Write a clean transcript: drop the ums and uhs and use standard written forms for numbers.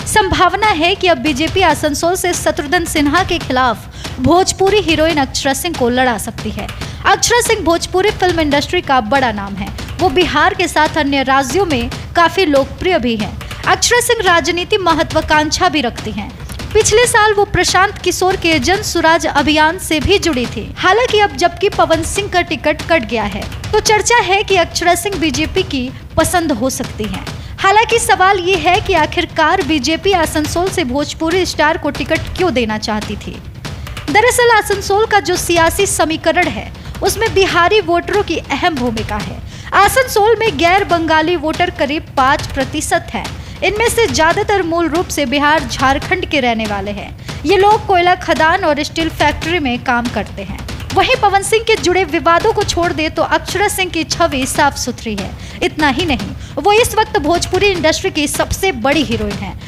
संभावना है कि अब बीजेपी आसनसोल से शत्रुघ्न सिन्हा के खिलाफ भोजपुरी हीरोइन अक्षरा सिंह को लड़ा सकती है। अक्षरा सिंह भोजपुरी फिल्म इंडस्ट्री का बड़ा नाम है। वो बिहार के साथ अन्य राज्यों में काफी लोकप्रिय भी हैं। अक्षरा सिंह राजनीति महत्वाकांक्षा भी रखती हैं। पिछले साल वो प्रशांत किशोर के जन सुराज अभियान से भी जुड़ी थी। हालांकि अब जबकि पवन सिंह का टिकट कट गया है तो चर्चा है कि अक्षरा सिंह बीजेपी की पसंद हो सकती हैं। हालांकि सवाल ये है कि आखिरकार बीजेपी आसनसोल से भोजपुरी स्टार को टिकट क्यों देना चाहती थी। दरअसल आसनसोल का जो सियासी समीकरण है उसमें बिहारी वोटरों की अहम भूमिका है। आसनसोल में गैर बंगाली वोटर करीब 5% है। इनमें से ज्यादातर मूल रूप से बिहार झारखंड के रहने वाले हैं। ये लोग कोयला खदान और स्टील फैक्ट्री में काम करते हैं। वहीं पवन सिंह के जुड़े विवादों को छोड़ दे तो अक्षरा सिंह की छवि साफ सुथरी है। इतना ही नहीं, वो इस वक्त भोजपुरी इंडस्ट्री की सबसे बड़ी हीरोइन है।